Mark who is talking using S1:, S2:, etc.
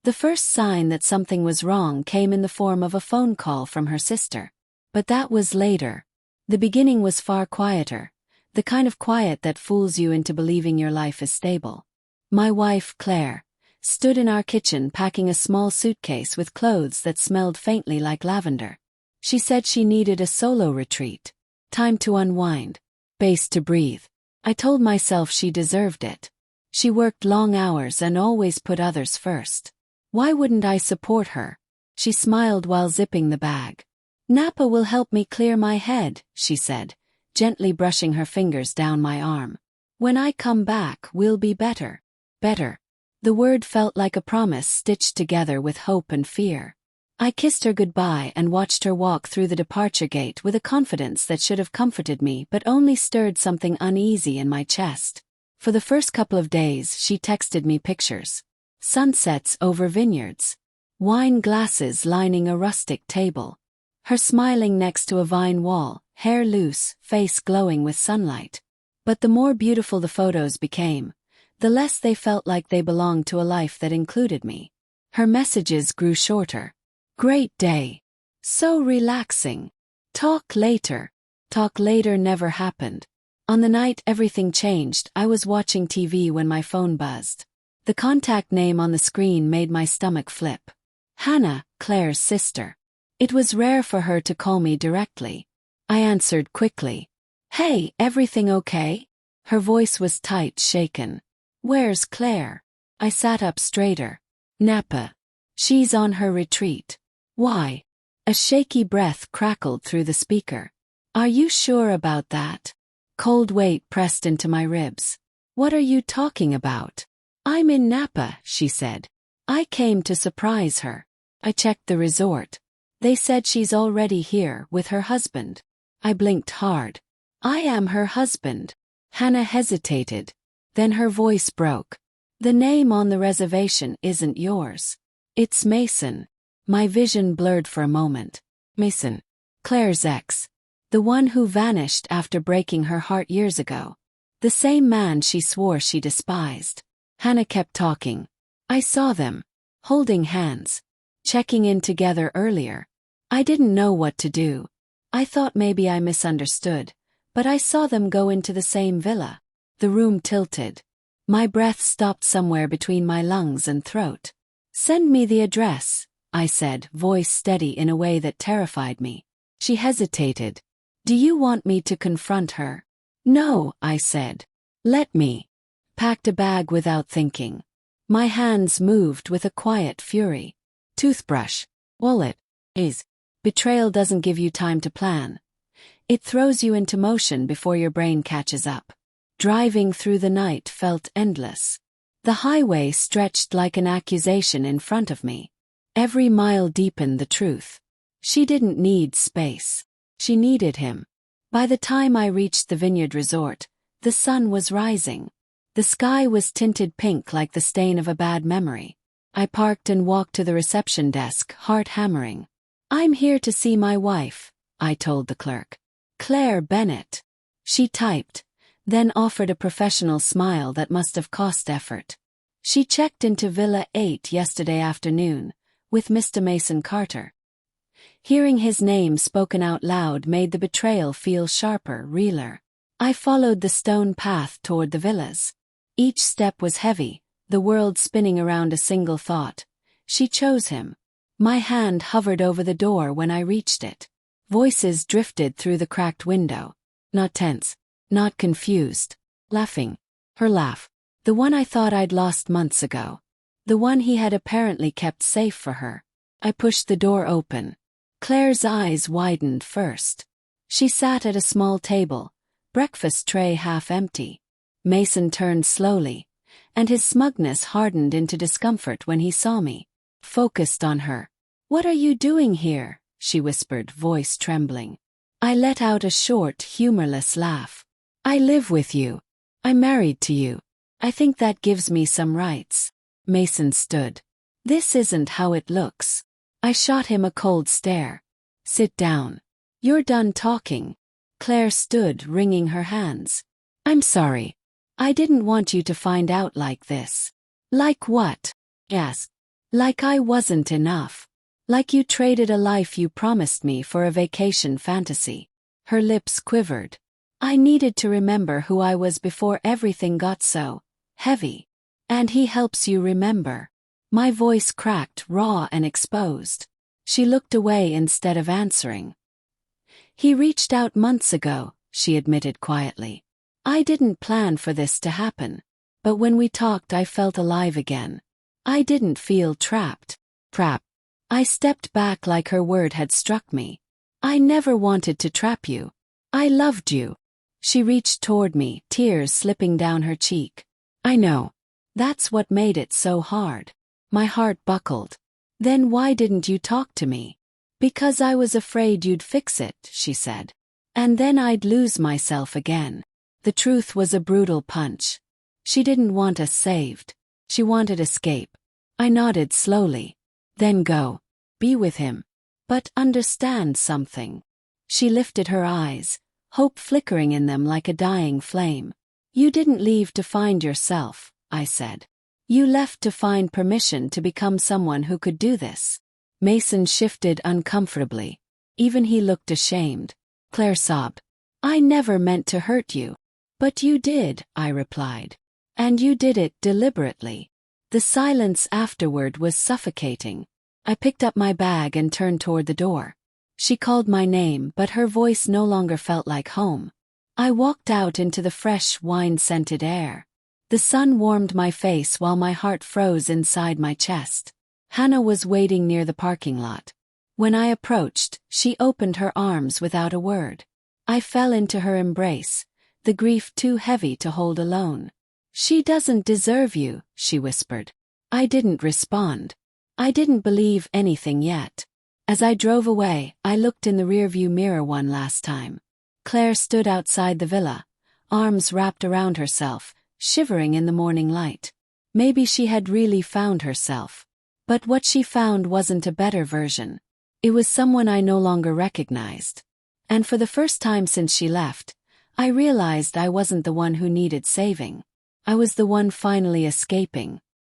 S1: The first sign that something was wrong came in the form of a phone call from her sister. But that was later. The beginning was far quieter, the kind of quiet that fools you into believing your life is stable. My wife, Claire, stood in our kitchen packing a small suitcase with clothes that smelled faintly like lavender. She said she needed a solo retreat. Time to unwind. Space to breathe. I told myself she deserved it. She worked long hours and always put others first. Why wouldn't I support her? She smiled while zipping the bag. Napa will help me clear my head, she said, gently brushing her fingers down my arm. When I come back, we'll be better. Better. The word felt like a promise stitched together with hope and fear. I kissed her goodbye and watched her walk through the departure gate with a confidence that should have comforted me but only stirred something uneasy in my chest. For the first couple of days she texted me pictures. Sunsets over vineyards. Wine glasses lining a rustic table. Her smiling next to a vine wall, hair loose, face glowing with sunlight. But the more beautiful the photos became, the less they felt like they belonged to a life that included me. Her messages grew shorter. Great day. So relaxing. Talk later. Talk later never happened. On the night everything changed, I was watching TV when my phone buzzed. The contact name on the screen made my stomach flip. Hannah, Claire's sister. It was rare for her to call me directly. I answered quickly. Hey, everything okay? Her voice was tight, shaken. Where's Claire? I sat up straighter. Napa. She's on her retreat. Why? A shaky breath crackled through the speaker. Are you sure about that? Cold weight pressed into my ribs. What are you talking about? I'm in Napa, she said. I came to surprise her. I checked the resort. They said she's already here with her husband. I blinked hard. I am her husband. Hannah hesitated. Then her voice broke. The name on the reservation isn't yours. It's Mason. My vision blurred for a moment. Mason. Claire's ex. The one who vanished after breaking her heart years ago. The same man she swore she despised. Hannah kept talking. I saw them. Holding hands. Checking in together earlier. I didn't know what to do. I thought maybe I misunderstood. But I saw them go into the same villa. The room tilted. My breath stopped somewhere between my lungs and throat. Send me the address, I said, voice steady in a way that terrified me. She hesitated. Do you want me to confront her? No, I said. Let me. Packed a bag without thinking. My hands moved with a quiet fury. Toothbrush. Wallet. Betrayal doesn't give you time to plan. It throws you into motion before your brain catches up. Driving through the night felt endless. The highway stretched like an accusation in front of me. Every mile deepened the truth. She didn't need space. She needed him. By the time I reached the vineyard resort, the sun was rising. The sky was tinted pink like the stain of a bad memory. I parked and walked to the reception desk, heart hammering. I'm here to see my wife, I told the clerk. Claire Bennett. She typed, then offered a professional smile that must have cost effort. She checked into Villa 8 yesterday afternoon, with Mr. Mason Carter. Hearing his name spoken out loud made the betrayal feel sharper, realer. I followed the stone path toward the villas. Each step was heavy, the world spinning around a single thought. She chose him. My hand hovered over the door when I reached it. Voices drifted through the cracked window. Not tense. Not confused. Laughing. Her laugh. The one I thought I'd lost months ago. The one he had apparently kept safe for her. I pushed the door open. Claire's eyes widened first. She sat at a small table, breakfast tray half empty. Mason turned slowly, and his smugness hardened into discomfort when he saw me. Focused on her. What are you doing here? She whispered, voice trembling. I let out a short, humorless laugh. I live with you. I'm married to you. I think that gives me some rights. Mason stood. This isn't how it looks. I shot him a cold stare. Sit down. You're done talking. Claire stood, wringing her hands. I'm sorry. I didn't want you to find out like this. Like what? Asked. Like I wasn't enough. Like you traded a life you promised me for a vacation fantasy. Her lips quivered. I needed to remember who I was before everything got so heavy. And he helps you remember. My voice cracked, raw and exposed. She looked away instead of answering. He reached out months ago, she admitted quietly. I didn't plan for this to happen. But when we talked, I felt alive again. I didn't feel trapped. I stepped back like her word had struck me. I never wanted to trap you. I loved you. She reached toward me, tears slipping down her cheek. I know. That's what made it so hard. My heart buckled. Then why didn't you talk to me? Because I was afraid you'd fix it, she said. And then I'd lose myself again. The truth was a brutal punch. She didn't want us saved. She wanted escape. I nodded slowly. Then go. Be with him. But understand something. She lifted her eyes, hope flickering in them like a dying flame. You didn't leave to find yourself, I said. You left to find permission to become someone who could do this. Mason shifted uncomfortably. Even he looked ashamed. Claire sobbed. I never meant to hurt you. But you did, I replied. And you did it deliberately. The silence afterward was suffocating. I picked up my bag and turned toward the door. She called my name, but her voice no longer felt like home. I walked out into the fresh, wine-scented air. The sun warmed my face while my heart froze inside my chest. Hannah was waiting near the parking lot. When I approached, she opened her arms without a word. I fell into her embrace, the grief too heavy to hold alone. She doesn't deserve you, she whispered. I didn't respond. I didn't believe anything yet. As I drove away, I looked in the rearview mirror one last time. Claire stood outside the villa, arms wrapped around herself, shivering in the morning light. Maybe she had really found herself. But what she found wasn't a better version. It was someone I no longer recognized. And for the first time since she left, I realized I wasn't the one who needed saving. I was the one finally escaping.